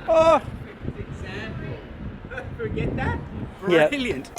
Oh! Example. Forget that? Yeah. Brilliant.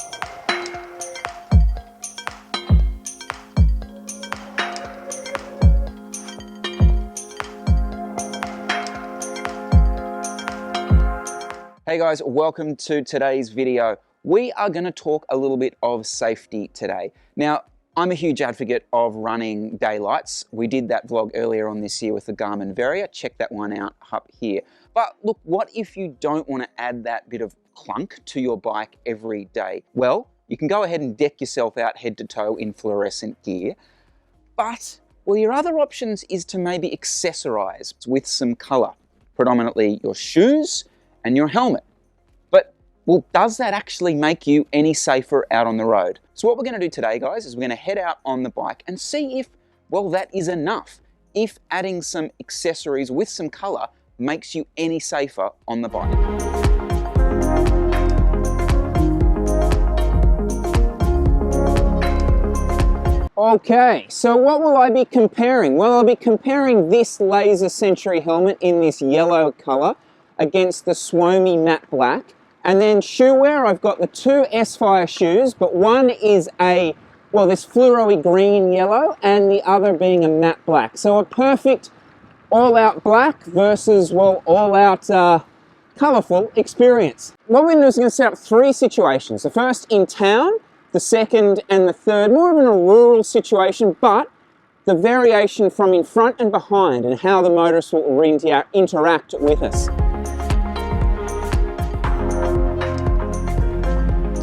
Hey guys, welcome to today's video. We are going to talk a little bit of safety today. Now, I'm a huge advocate of running daylights. We did that vlog earlier on this year with the Garmin Varia. Check that one out up here. But look, what if you don't want to add that bit of clunk to your bike every day? Well, you can go ahead and deck yourself out head to toe in fluorescent gear. But, well, your other options is to maybe accessorize with some color, predominantly your shoes and your helmet. But, well, does that actually make you any safer out on the road? So what we're going to do today, guys, is we're going to head out on the bike and see if, well, that is enough. If adding some accessories with some color makes you any safer on the bike. Okay, so what will I be comparing? Well, I'll be comparing this Laser Century helmet in this yellow color against the Suomi matte black. And then shoe wear, I've got the two S-Fire shoes, but one is a, well, this fluoro-y green yellow and the other being a matte black. So a perfect all-out black versus, well, all-out colourful experience. What we're going to do is we're going to set up three situations. The first in town, the second and the third, more of in a rural situation, but the variation from in front and behind and how the motorists will interact with us.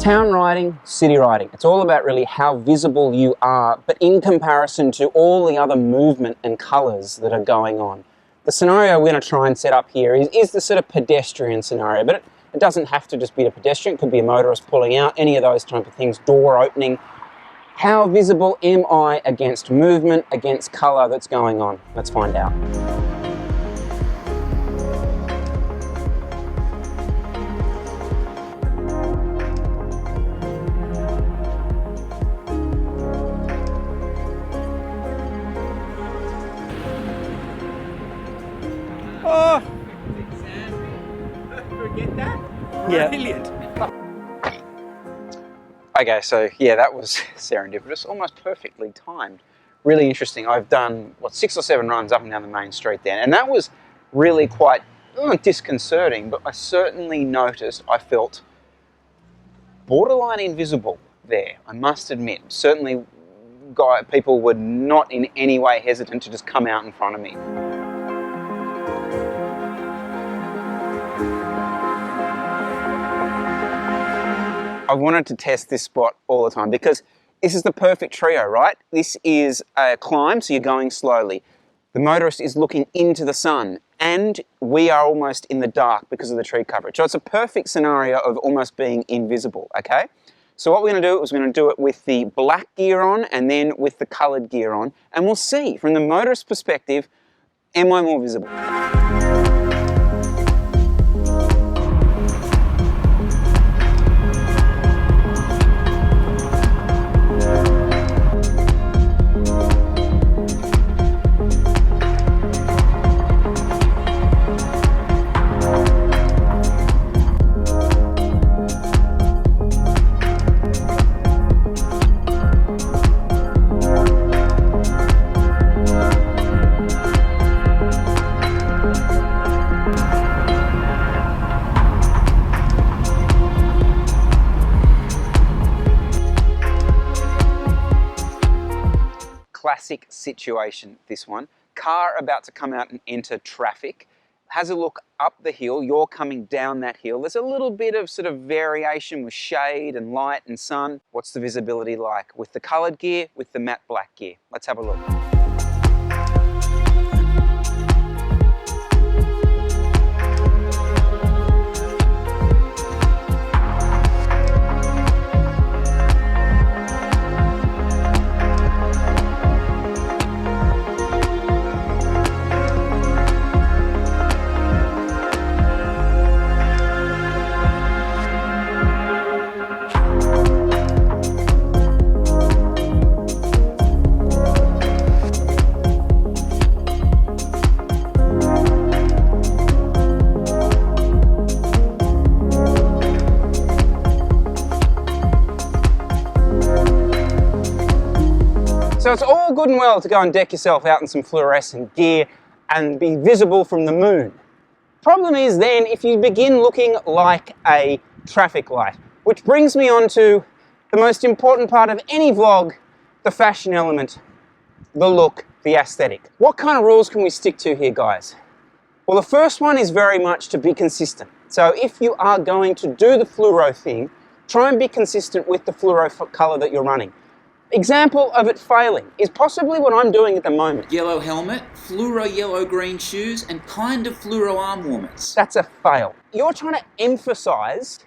Town riding, city riding. It's all about really how visible you are, but in comparison to all the other movement and colours that are going on. The scenario we're going to try and set up here is the sort of pedestrian scenario, but it doesn't have to just be a pedestrian. It could be a motorist pulling out, any of those type of things, door opening. How visible am I against movement, against colour that's going on? Let's find out. Oh! Example. Forget that? Yeah. Brilliant. Okay, so yeah, that was serendipitous, almost perfectly timed. Really interesting. I've done, what, 6 or 7 runs up and down the main street there, and that was really quite disconcerting, but I certainly noticed, I felt borderline invisible there, I must admit. Certainly people were not in any way hesitant to just come out in front of me. I wanted to test this spot all the time because this is the perfect trio, right? This is a climb, so you're going slowly. The motorist is looking into the sun and we are almost in the dark because of the tree coverage. So it's a perfect scenario of almost being invisible, okay? So what we're going to do is we're going to do it with the black gear on and then with the coloured gear on, and we'll see from the motorist perspective, am I more visible? Classic situation, this one. Car about to come out and enter traffic, has a look up the hill, you're coming down that hill. There's a little bit of sort of variation with shade and light and sun. What's the visibility like with the coloured gear, with the matte black gear? Let's have a look. all good and well to go and deck yourself out in some fluorescent gear and be visible from the moon. Problem is then if you begin looking like a traffic light, which brings me on to the most important part of any vlog, the fashion element, the look, the aesthetic. What kind of rules can we stick to here, guys? Well, the first one is very much to be consistent. So if you are going to do the fluoro thing, try and be consistent with the fluoro color that you're running. Example of it failing is possibly what I'm doing at the moment. Yellow helmet, fluoro yellow-green shoes, and kind of fluoro arm warmers. That's a fail. You're trying to emphasize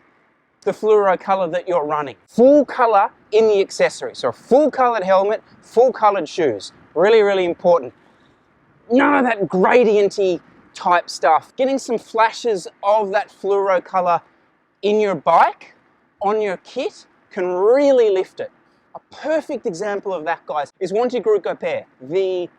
the fluoro color that you're running. Full color in the accessory. So a full colored helmet, full colored shoes. Really, really important. None of that gradienty type stuff. Getting some flashes of that fluoro color in your bike, on your kit, can really lift it. A perfect example of that, guys, is GROUPSET, the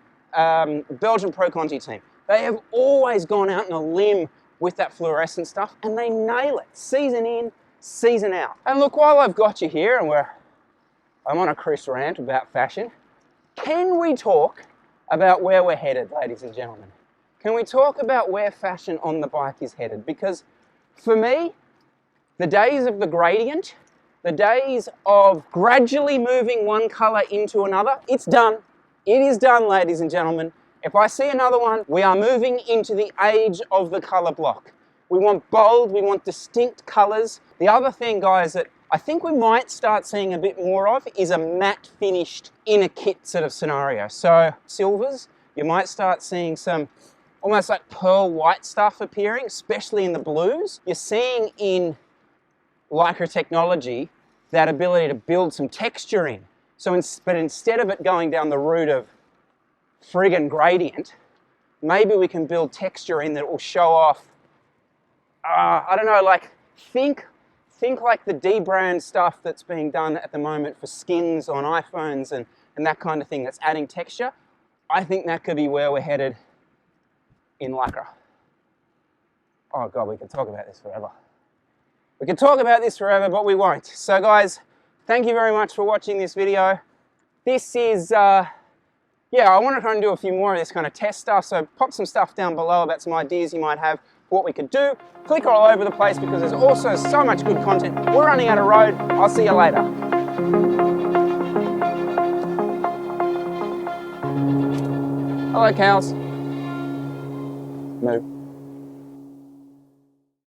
Belgian Pro Conti team. They have always gone out on a limb with that fluorescent stuff, and they nail it, season in, season out. And look, while I've got you here, and I'm on a Chris rant about fashion, can we talk about where we're headed, ladies and gentlemen? Can we talk about where fashion on the bike is headed? Because for me, the days of the gradient, the days of gradually moving one color into another, it's done. It is done, ladies and gentlemen. If I see another one, we are moving into the age of the color block. We want bold, we want distinct colors. The other thing, guys, that I think we might start seeing a bit more of is a matte finished inner kit sort of scenario. So silvers, you might start seeing some almost like pearl white stuff appearing, especially in the blues. You're seeing in Lycra technology that ability to build some texture in. But instead of it going down the route of friggin' gradient, maybe we can build texture in that will show off, I don't know, like think like the D brand stuff that's being done at the moment for skins on iPhones and that kind of thing that's adding texture. I think that could be where we're headed in Lycra. Oh God, we could talk about this forever. We could talk about this forever, but we won't. So guys, thank you very much for watching this video. This is, yeah, I want to try and do a few more of this kind of test stuff, so pop some stuff down below about some ideas you might have for what we could do. Click all over the place because there's also so much good content. We're running out of road. I'll see you later. Hello, cows. Move.